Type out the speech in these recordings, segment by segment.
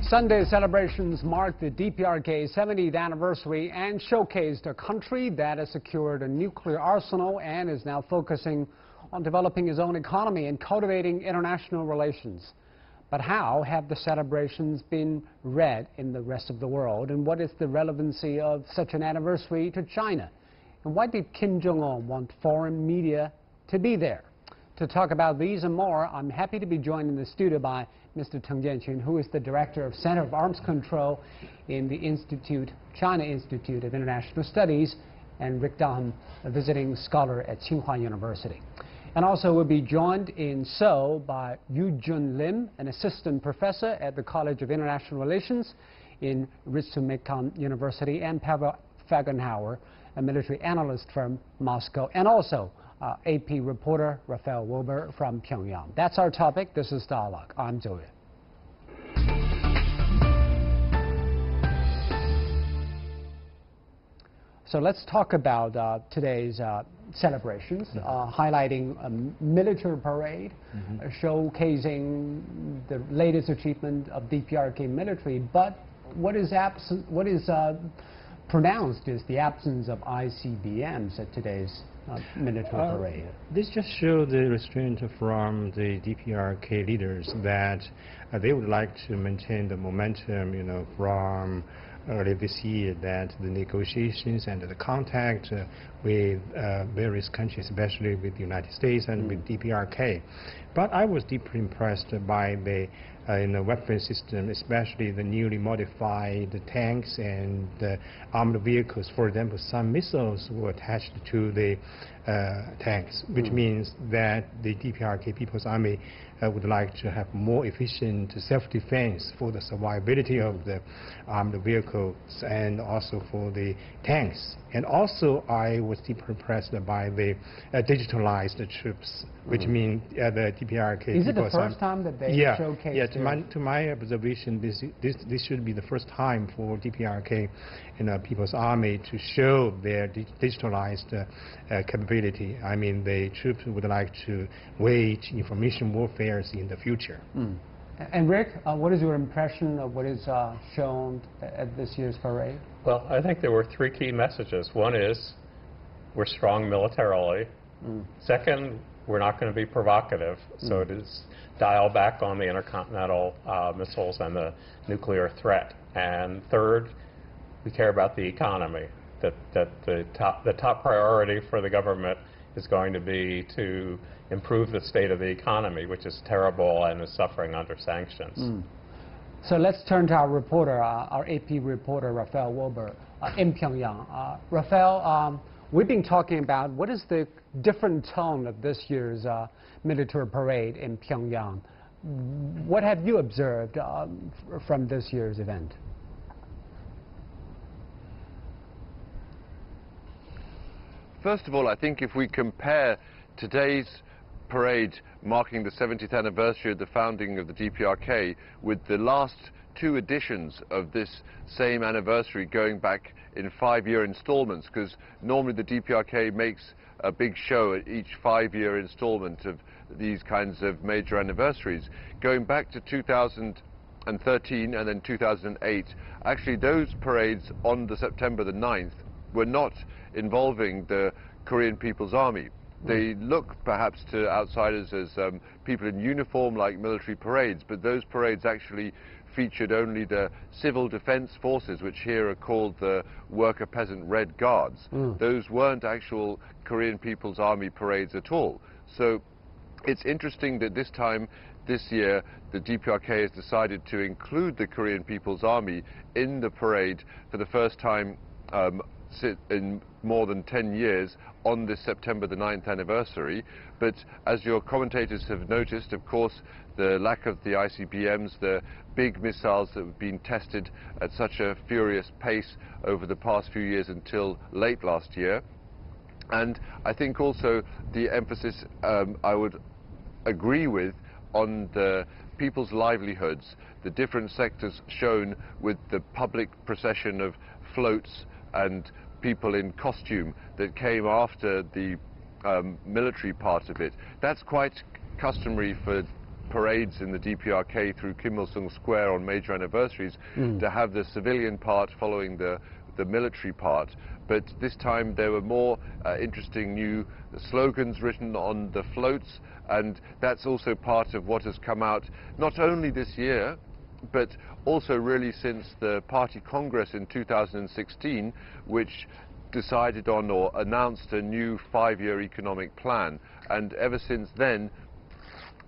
Sunday's celebrations marked the DPRK 70th anniversary and showcased a country that has secured a nuclear arsenal and is now focusing on developing its own economy and cultivating international relations. But how have the celebrations been read in the rest of the world, and what is the relevancy of such an anniversary to China? And why did Kim Jong Un want foreign media to be there? To talk about these and more, I'm happy to be joined in the studio by Mr. Teng Jianqun, who is the Director of Center of Arms Control in the China Institute of International Studies, and Rick Dahm, a visiting scholar at Tsinghua University. And also we'll be joined in Seoul by Yu-Jun Lim, an assistant professor at the College of International Relations in Ritsumeikan University, and Pavel Fagenhauer, a military analyst from Moscow, and also AP reporter Rafael Wilbur from Pyongyang. That's our topic. This is Dialogue. I'm Zhou Yue. So let's talk about today's celebrations, highlighting a military parade, showcasing the latest achievement of DPRK military. But what is pronounced is the absence of ICBMs at today's military parade. This just shows the restraint from the DPRK leaders that they would like to maintain the momentum, from earlier this year, that the negotiations and the contact with various countries, especially with the United States and with DPRK. But I was deeply impressed by the weapon system, especially the newly modified tanks and armored vehicles. For example, some missiles were attached to the tanks, which means that the DPRK People's Army would like to have more efficient self-defense for the survivability of the armored vehicles and also for the tanks. And also, I was deeply impressed by the digitalized troops, which means the DPRK. Is it the first time that they showcased? Yeah, to my observation, this should be the first time for DPRK, People's Army, to show their digitalized capability. I mean, the troops would like to wage information warfare in the future. And Rick, what is your impression of what is shown at this year's parade? Well, I think there were three key messages. One is, we're strong militarily. Second, we're not going to be provocative. So it is dial back on the intercontinental missiles and the nuclear threat. And third, we care about the economy. That the top priority for the government is going to be to improve the state of the economy, which is terrible and is suffering under sanctions. So let's turn to our reporter, our AP reporter, Rafael Wilbur, in Pyongyang. Rafael, we've been talking about what is the different tone of this year's military parade in Pyongyang. What have you observed from this year's event? First of all, I think if we compare today's parade marking the 70th anniversary of the founding of the DPRK with the last two editions of this same anniversary going back in 5-year installments, because normally the DPRK makes a big show at each 5-year installment of these kinds of major anniversaries. Going back to 2013 and then 2008, actually those parades on the September the 9th were not involving the Korean People's Army. They look perhaps to outsiders as people in uniform, like military parades, but those parades actually featured only the civil defense forces, which here are called the Worker Peasant Red Guards. Those weren't actual Korean People's Army parades at all. So it's interesting that this year, the DPRK has decided to include the Korean People's Army in the parade for the first time in more than 10 years on this September the 9th anniversary. But as your commentators have noticed, of course, the lack of the ICBMs, the big missiles that have been tested at such a furious pace over the past few years until late last year. And I think also the emphasis I would agree with on the people's livelihoods, the different sectors shown with the public procession of floats and people in costume that came after the military part of it. That's quite customary for parades in the DPRK through Kim Il-sung Square on major anniversaries, to have the civilian part following the military part. But this time there were more interesting new slogans written on the floats, and that's also part of what has come out not only this year, but also really since the party congress in 2016, which decided on or announced a new 5-year economic plan. And ever since then,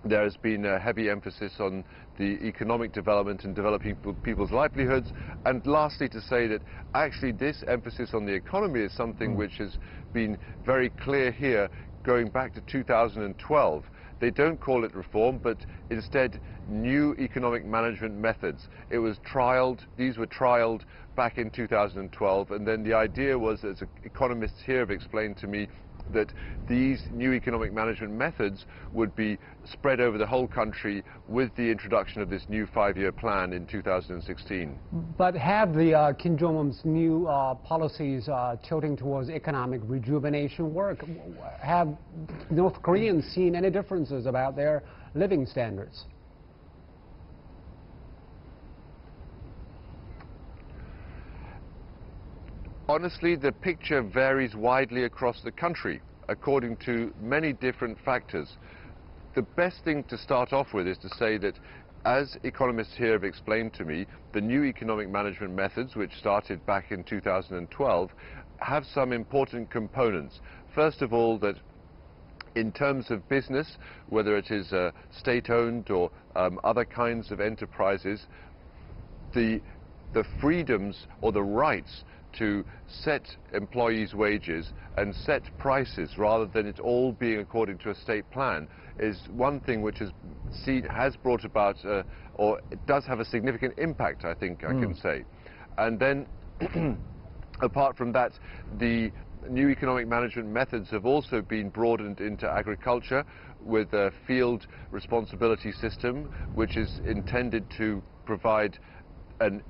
there has been a heavy emphasis on the economic development and developing people's livelihoods. And lastly, to say that actually this emphasis on the economy is something which has been very clear here going back to 2012. They don't call it reform, but instead new economic management methods. It was trialed, these were trialed back in 2012, and then the idea was, as economists here have explained to me, that these new economic management methods would be spread over the whole country with the introduction of this new 5-year plan in 2016. But have the Kim Jong Un's new policies tilting towards economic rejuvenation work? Have North Koreans seen any differences about their living standards? Honestly, the picture varies widely across the country, according to many different factors. The best thing to start off with is to say that, as economists here have explained to me, the new economic management methods, which started back in 2012, have some important components. First of all, that in terms of business, whether it is state-owned or other kinds of enterprises, the freedoms or the rights to set employees' wages and set prices rather than it all being according to a state plan is one thing which has brought about, or it does have a significant impact, I think I can say. And then, apart from that, the new economic management methods have also been broadened into agriculture with a field responsibility system, which is intended to provide an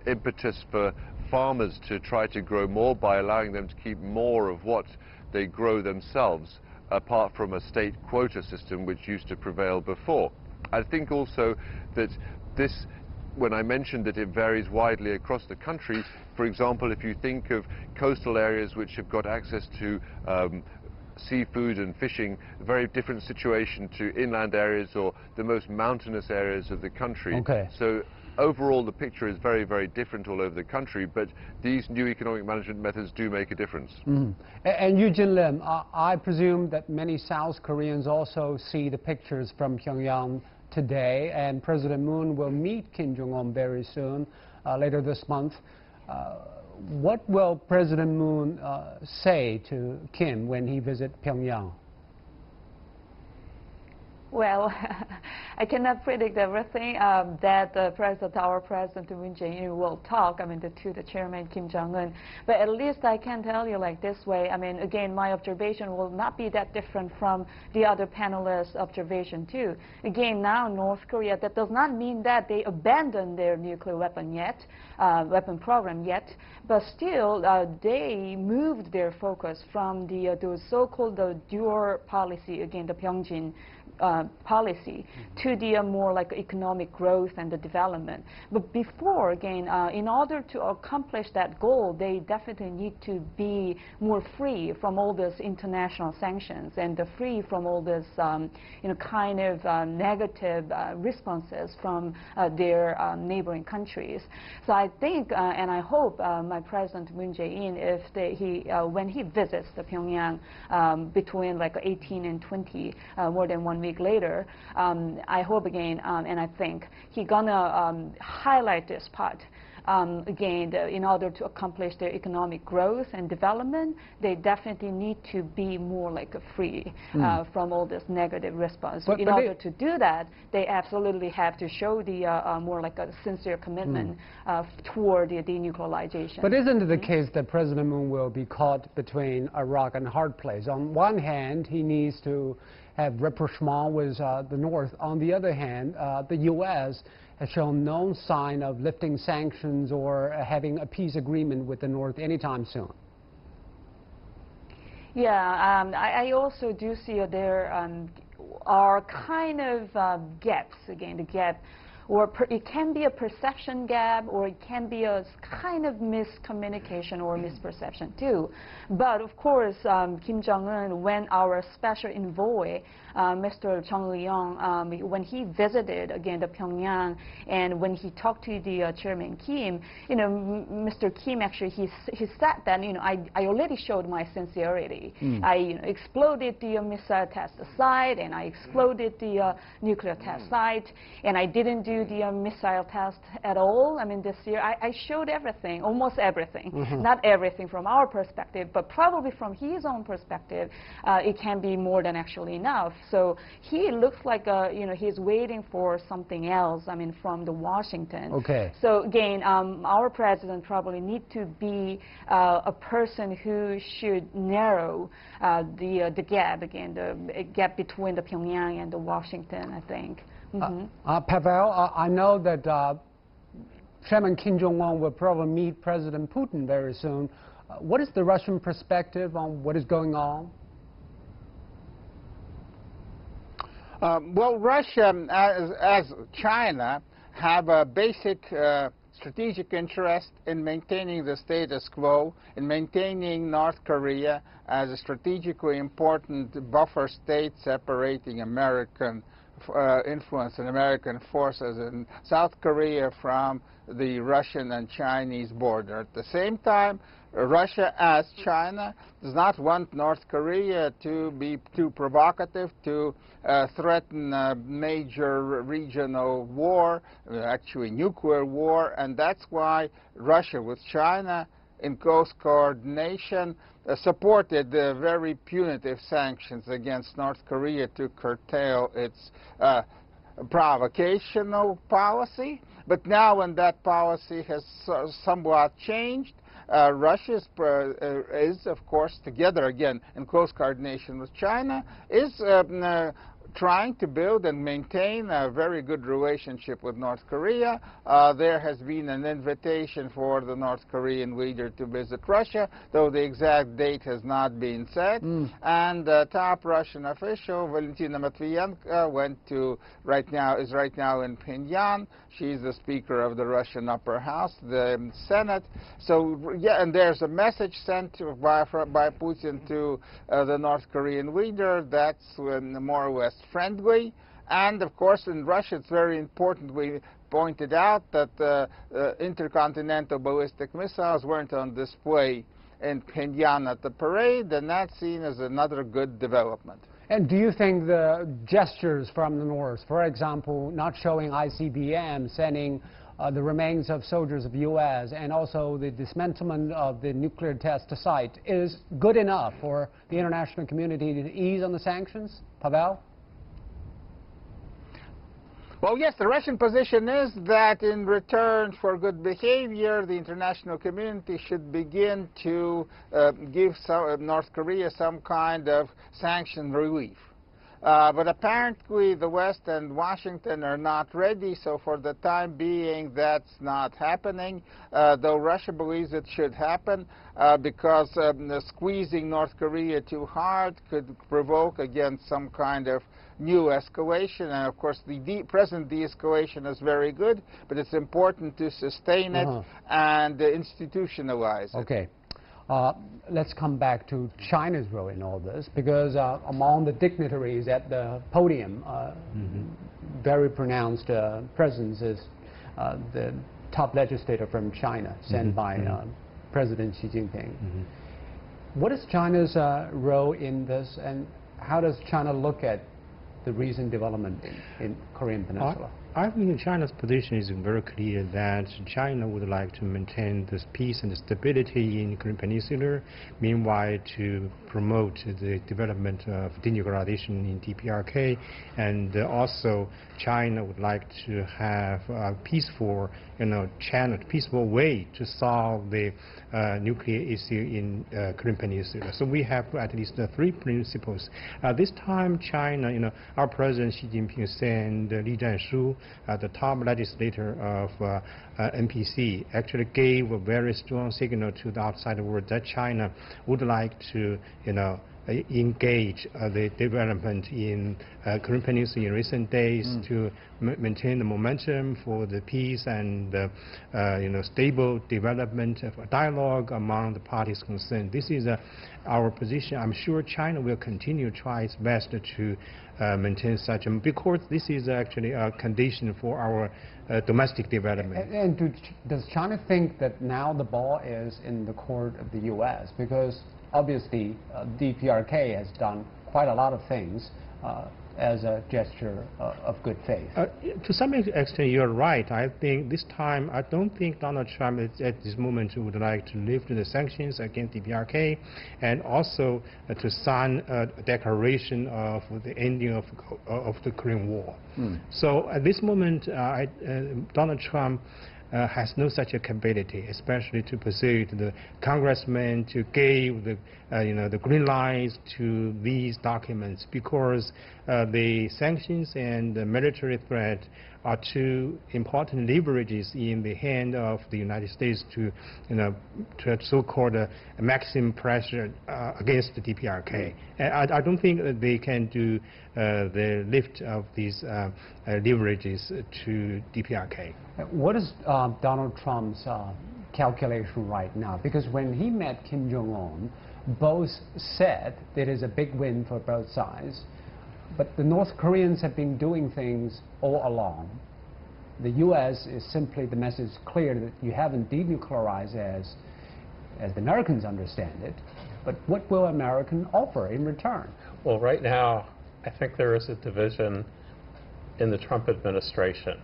impetus for farmers to try to grow more by allowing them to keep more of what they grow themselves, apart from a state quota system which used to prevail before. I think also that this, when I mentioned that it varies widely across the country, for example, if you think of coastal areas which have got access to seafood and fishing, a very different situation to inland areas or the most mountainous areas of the country. Okay. So overall, the picture is very, very different all over the country, but these new economic management methods do make a difference. And Eugene Lim, I presume that many South Koreans also see the pictures from Pyongyang today, and President Moon will meet Kim Jong Un very soon, later this month. What will President Moon say to Kim when he visits Pyongyang? Well, I cannot predict everything that our President Moon Jae-in will talk, to the chairman Kim Jong Un. But at least I can tell you like this way, again, my observation will not be that different from the other panelists' observation too. Again, now North Korea, that does not mean that they abandoned their nuclear weapon program yet, but still they moved their focus from the so-called dual policy, again, the Pyongyang policy, to the more like economic growth and the development. But before, again, in order to accomplish that goal, they definitely need to be more free from all these international sanctions and free from all this, kind of negative responses from their neighboring countries. So I think, and I hope, my President Moon Jae-in, when he visits the Pyongyang between like 18 and 20, more than 1 week later, I hope again, and I think he's gonna highlight this part. Again, in order to accomplish their economic growth and development, they definitely need to be more like free from all this negative response. In order to do that, they absolutely have to show the more like a sincere commitment toward the denuclearization. But isn't it the case that President Moon will be caught between a rock and a hard place? On one hand, he needs to have rapprochement with the North. On the other hand, the U.S. has shown no sign of lifting sanctions or having a peace agreement with the North anytime soon. Yeah, I also do see there, are kind of gaps, again, the gap. Or it can be a perception gap, or it can be a kind of miscommunication or misperception too. But of course, Kim Jong Un, when our special envoy, Mr. Chung Eui-yong, when he visited again the Pyongyang, and when he talked to the Chairman Kim, Mr. Kim actually he said that I already showed my sincerity. I exploded the missile test site, and I exploded the nuclear test site, and I didn't do the missile test at all. I mean, this year I showed everything, almost everything. Not everything from our perspective, but probably from his own perspective, it can be more than actually enough. So he looks like he's waiting for something else. I mean, from the Washington. Okay. So again, our president probably need to be a person who should narrow the gap again, the gap between the Pyongyang and the Washington, I think. Pavel, I know that Chairman Kim Jong Un will probably meet President Putin very soon. What is the Russian perspective on what is going on? Well, Russia, as China, have a basic strategic interest in maintaining the status quo, in maintaining North Korea as a strategically important buffer state separating American influence and American forces in South Korea from the Russian and Chinese border. At the same time, Russia, as China, does not want North Korea to be too provocative, to threaten a major regional war, actually nuclear war, and that's why Russia, with China in close coordination, supported the very punitive sanctions against North Korea to curtail its provocational policy. But now when that policy has somewhat changed, Russia is, of course, together again in close coordination with China, is trying to build and maintain a very good relationship with North Korea. There has been an invitation for the North Korean leader to visit Russia, though the exact date has not been set. And the top Russian official, Valentina Matviyenko, is right now in Pyongyang. She's the Speaker of the Russian Upper House, the Senate. So, yeah, and there's a message sent by Putin to the North Korean leader that's more or less friendly. And, of course, in Russia, it's very important we pointed out that intercontinental ballistic missiles weren't on display in Pyongyang at the parade, and that's seen as another good development. And do you think the gestures from the North, for example, not showing ICBM, sending the remains of soldiers of U.S., and also the dismantlement of the nuclear test site, is good enough for the international community to ease on the sanctions? Pavel? Well, yes, the Russian position is that in return for good behavior, the international community should begin to give North Korea some kind of sanction relief. But apparently the West and Washington are not ready, so for the time being that's not happening, though Russia believes it should happen because squeezing North Korea too hard could provoke again some kind of new escalation. And of course the present de-escalation is very good, but it's important to sustain it and institutionalize it. Okay. Let's come back to China's role in all this, because among the dignitaries at the podium, very pronounced presence is the top legislator from China, sent by President Xi Jinping. What is China's role in this, and how does China look at the recent development in Korean Peninsula? I think China's position is very clear that China would like to maintain this peace and stability in Korean Peninsula, meanwhile to promote the development of denuclearization in DPRK, and also China would like to have a peaceful, peaceful way to solve the nuclear issue in Korean Peninsula. So we have at least three principles. This time, China, our President Xi Jinping sent Li Zhanshu, the top legislator of NPC, actually gave a very strong signal to the outside world that China would like to, engage the development in Korean Peninsula in recent days to maintain the momentum for the peace and stable development of a dialogue among the parties concerned. This is our position. I'm sure China will continue to try its best to maintain such, because this is actually a condition for our domestic development. And does China think that now the ball is in the court of the U.S.? Because obviously DPRK has done quite a lot of things as a gesture of good faith. To some extent, you're right. I think this time, I don't think Donald Trump at this moment would like to lift the sanctions against DPRK and also to sign a declaration of the ending of the Korean War. So at this moment, Donald Trump has no such a capability, especially to persuade the congressmen to give the green lights to these documents, because the sanctions and the military threat are two important leverages in the hand of the United States to so-called maximum pressure against the DPRK. And I don't think that they can do the lift of these leverages to DPRK. What is Donald Trump's calculation right now? Because when he met Kim Jong Un, both said that it is a big win for both sides. But the North Koreans have been doing things all along. The U.S. is simply, the message clear that you haven't denuclearized as the Americans understand it. But what will American offer in return? Well, right now, I think there is a division in the Trump administration.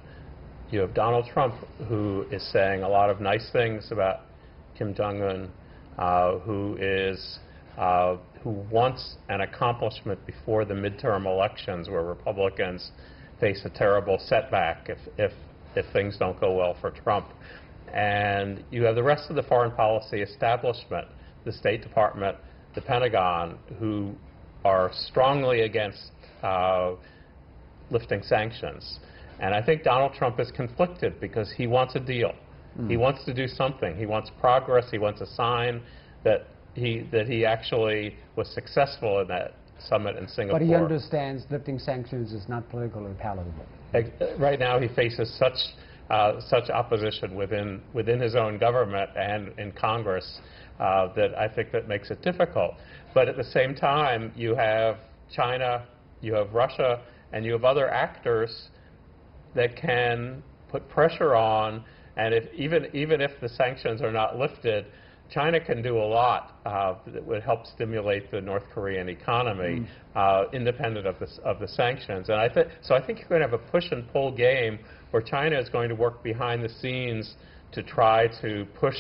You have Donald Trump, who is saying a lot of nice things about Kim Jong Un, who wants an accomplishment before the midterm elections, where Republicans face a terrible setback if things don't go well for Trump. And you have the rest of the foreign policy establishment, the State Department, the Pentagon, who are strongly against lifting sanctions. And I think Donald Trump is conflicted because he wants a deal. He wants to do something. He wants progress. He wants a sign that he actually was successful in that summit in Singapore. But he understands lifting sanctions is not politically palatable. Right now he faces such opposition within his own government and in Congress that I think that makes it difficult. But at the same time, you have China, you have Russia, and you have other actors that can put pressure on, and even if the sanctions are not lifted, China can do a lot that would help stimulate the North Korean economy, independent of the sanctions. And I think you're going to have a push and pull game where China is going to work behind the scenes to try to push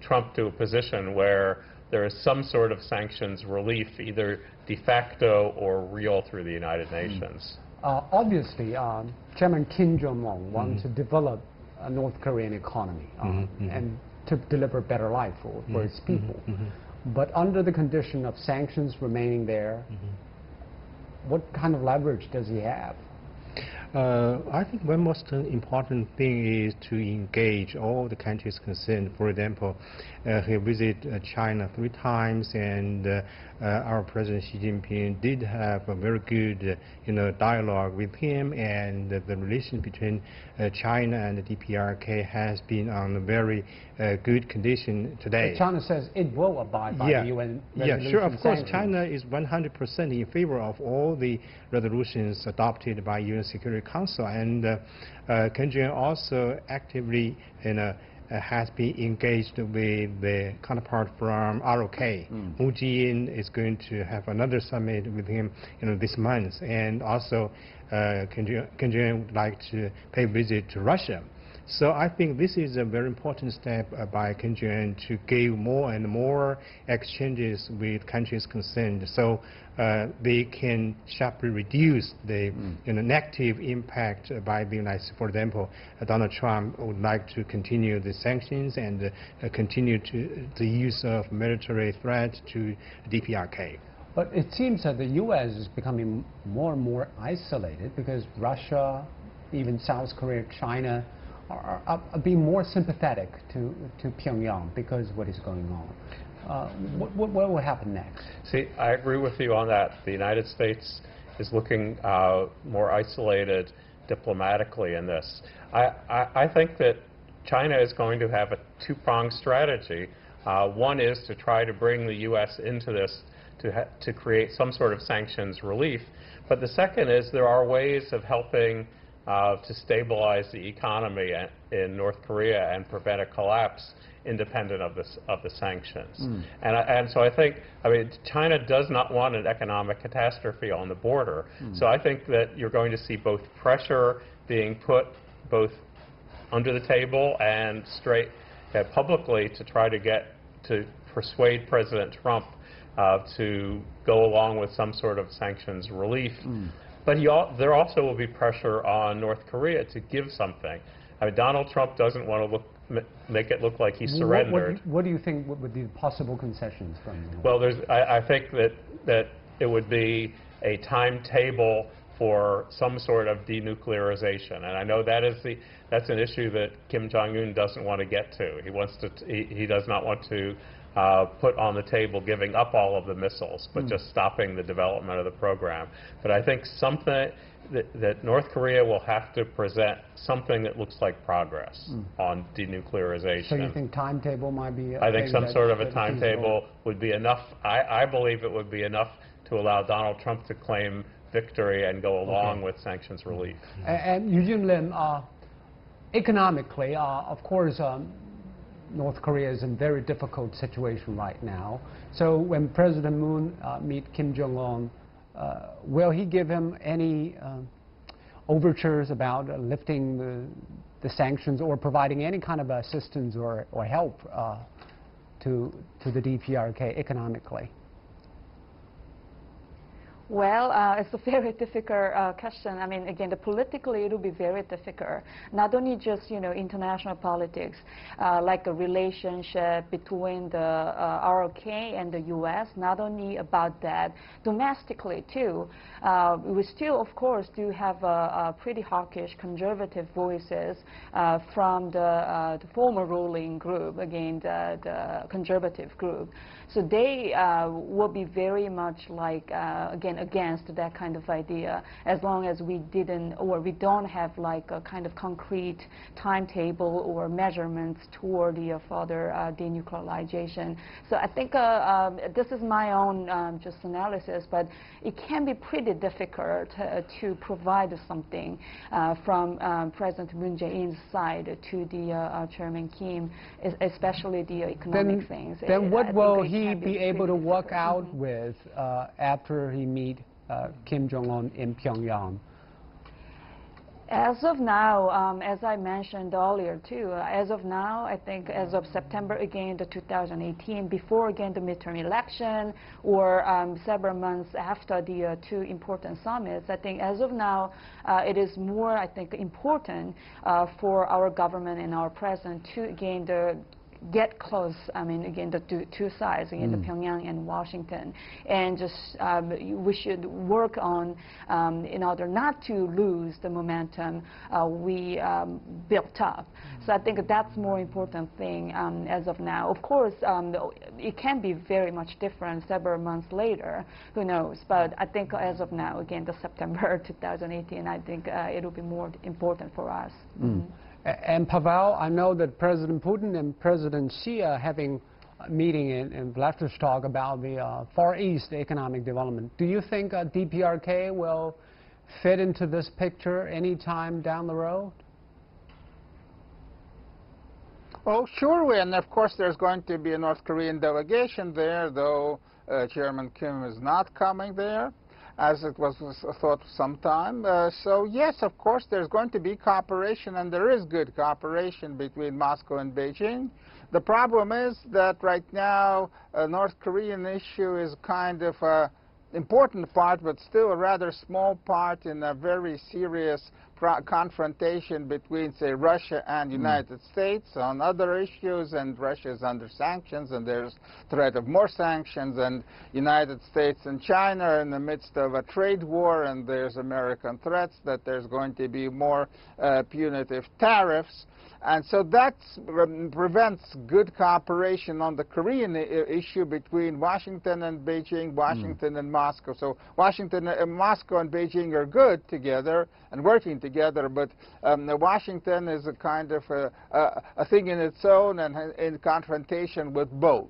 Trump to a position where there is some sort of sanctions relief, either de facto or real through the United Nations. Obviously, Chairman Kim Jong Un wants to develop a North Korean economy and to deliver better life for its people. But under the condition of sanctions remaining there, what kind of leverage does he have? I think one most important thing is to engage all the countries concerned. For example, he visited China 3 times, and our President Xi Jinping did have a very good dialogue with him, and the relation between China and the DPRK has been on a very good condition today. But China says it will abide by the UN resolution. Yeah, sure. Of course, sanctions. China is 100% in favor of all the resolutions adopted by UN Security Council, and Kim Jong Un also actively has been engaged with the counterpart from ROK. Moon Jae-in is going to have another summit with him this month, and also Kim Jong Un would like to pay a visit to Russia. So I think this is a very important step by Kim Jong Un to give more and more exchanges with countries concerned, so they can sharply reduce the negative impact by the United States. For example, Donald Trump would like to continue the sanctions and continue the use of military threat to DPRK. But it seems that the U.S. is becoming more and more isolated because Russia, even South Korea, China, are being more sympathetic to Pyongyang because of what is going on. what will happen next? See, I agree with you on that. The United States is looking more isolated diplomatically in this. I think that China is going to have a two-pronged strategy. One is to try to bring the U.S. into this to create some sort of sanctions relief. But the second is there are ways of helping to stabilize the economy in North Korea and prevent a collapse independent of the sanctions. And so I think, China does not want an economic catastrophe on the border. So I think that you're going to see both pressure being put both under the table and straight publicly to try to persuade President Trump to go along with some sort of sanctions relief. But there also will be pressure on North Korea to give something. Donald Trump doesn't want to make it look like he surrendered. What do you think would be the possible concessions from him? Well, I think that it would be a timetable for some sort of denuclearization, and I know that's an issue that Kim Jong Un doesn't want to get to. He does not want to put on the table giving up all of the missiles, but just stopping the development of the program. But I think something that North Korea will have to present something that looks like progress on denuclearization. So you think timetable might be I think some sort of a timetable would be enough. I believe it would be enough to allow Donald Trump to claim victory and go along with sanctions relief. And Eugene Lim, economically, of course, North Korea is in a very difficult situation right now. So when President Moon meet Kim Jong Un, will he give him any overtures about lifting the sanctions or providing any kind of assistance or help to the DPRK economically? Well, it's a very difficult question. Again, politically it will be very difficult. Not only just, international politics, like a relationship between the ROK and the U.S., not only about that, domestically too. We still, of course, do have pretty hawkish conservative voices from the former ruling group, again, the conservative group. So they will be very much like, again, against that kind of idea, as long as we don't have like a kind of concrete timetable or measurements toward the further denuclearization. So I think this is my own just analysis, but it can be pretty difficult to provide something from President Moon Jae-in's side to the Chairman Kim, especially the economic things. Then what will he be able to work out with after he meet Kim Jong Un in Pyongyang? As of now, as I mentioned earlier too, as of now, I think as of September again, the 2018, before again the midterm election, or several months after the two important summits, I think as of now, it is more, I think, important for our government and our president to again get close, again, the two sides, again, the Pyongyang and Washington, and just we should work on, in order not to lose the momentum we built up. So I think that's more important thing as of now. Of course, it can be very much different several months later, who knows, but I think as of now, again, the September 2018, I think it will be more important for us. And Pavel, I know that President Putin and President Xi are having a meeting in Vladivostok about the Far East economic development. Do you think DPRK will fit into this picture anytime down the road? Oh, sure, and of course there's going to be a North Korean delegation there, though Chairman Kim is not coming there, as it was thought some time. So yes, of course, there's going to be cooperation, and there is good cooperation between Moscow and Beijing. The problem is that right now, a North Korean issue is kind of an important part, but still a rather small part in a very serious confrontation between, say, Russia and United States on other issues, and Russia is under sanctions, and there's threat of more sanctions, and United States and China are in the midst of a trade war, and there's American threats that there's going to be more punitive tariffs. And so that prevents good cooperation on the Korean issue between Washington and Beijing, Washington and Moscow. So Washington, Moscow and Beijing are good together and working together, but Washington is a kind of a thing in its own and in confrontation with both.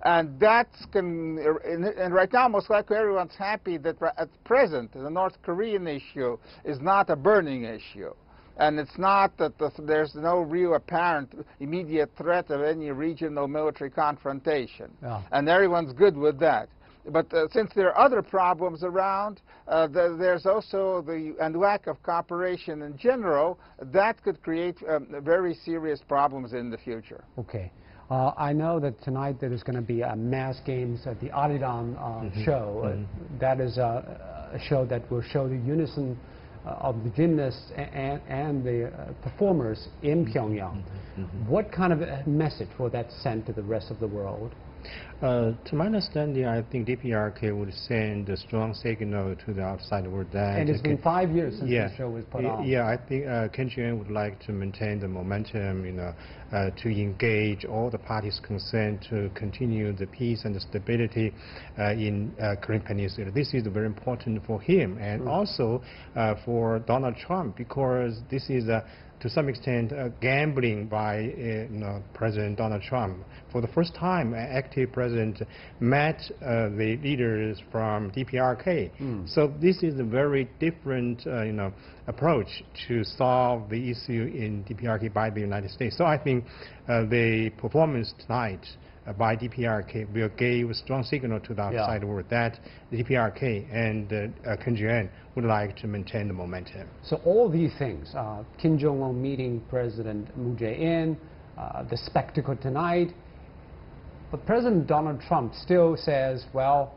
And that's and right now, most likely everyone's happy that at present the North Korean issue is not a burning issue. And it's not that there's no real apparent immediate threat of any regional military confrontation. Yeah. And everyone's good with that. But since there are other problems around, there's also the lack of cooperation in general that could create very serious problems in the future. Okay. I know that tonight there is going to be a mass games at the Arirang show. That is a show that will show the unison of the gymnasts and the performers in Pyongyang. What kind of a message will that send to the rest of the world? To my understanding, I think DPRK would send a strong signal to the outside world that... And it's been 5 years since the show was put on. Yeah, I think Kim Jong Un would like to maintain the momentum, to engage all the parties concerned to continue the peace and the stability in Korean Peninsula. This is very important for him and also for Donald Trump, because this is to some extent gambling by President Donald Trump. For the first time, an active president met the leaders from DPRK. So this is a very different approach to solve the issue in DPRK by the United States. So I think the performance tonight by DPRK will give a strong signal to the outside world that the DPRK and Kim Jong Un would like to maintain the momentum. So all these things, Kim Jong Un meeting President Moon Jae-in, the spectacle tonight, but President Donald Trump still says, well,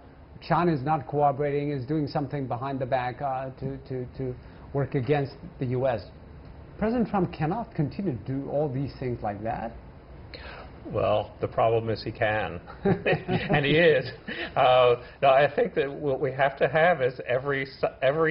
China is not cooperating, is doing something behind the back to work against the U.S. President Trump cannot continue to do all these things like that. Well, the problem is he can, and he is. No, I think that what we have to have is every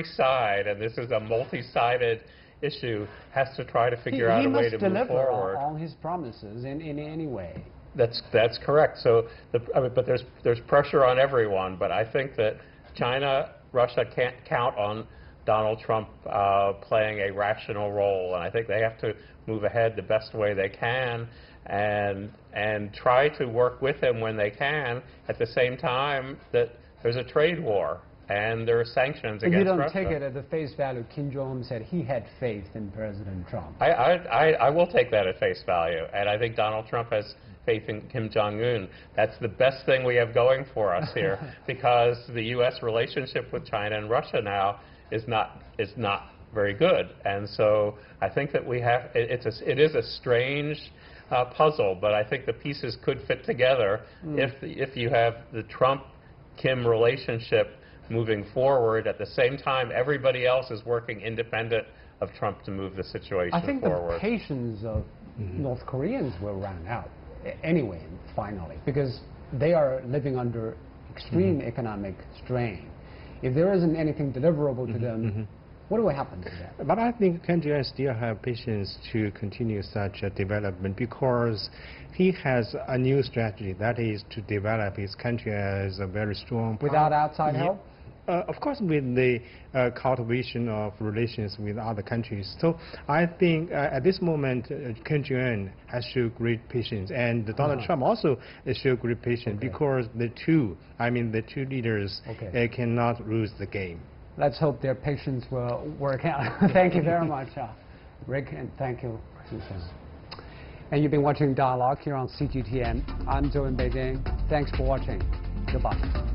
side, and this is a multi-sided issue, has to try to figure out a way to move forward. He must deliver on his promises in any way. That's correct. So, but there's pressure on everyone. But I think that China, Russia can't count on Donald Trump playing a rational role, and I think they have to move ahead the best way they can, and try to work with him when they can. At the same time, that there's a trade war and there are sanctions against Russia. You don't take it at the face value. Kim Jong Un said he had faith in President Trump. I will take that at face value, and I think Donald Trump has faith in Kim Jong Un. That's the best thing we have going for us here, because the U.S. relationship with China and Russia now is not very good, and so I think that we have. It is a strange puzzle, but I think the pieces could fit together if you have the Trump-Kim relationship moving forward. At the same time, everybody else is working independent of Trump to move the situation forward. I think the patience of North Koreans will run out anyway, finally, because they are living under extreme economic strain. If there isn't anything deliverable to them, what will happen to that? But I think Kim Jong Un still have patience to continue such a development, because he has a new strategy, that is to develop his country as a very strong power. Without outside help? Of course, with the cultivation of relations with other countries. So I think at this moment, Kim Jong Un has shown great patience, and Donald Trump also has shown great patience, because the two leaders cannot lose the game. Let's hope their patience will work out. Thank you very much, Rick, and thank you, Susan. And you've been watching Dialogue here on CGTN. I'm Joe in Beijing. Thanks for watching. Goodbye.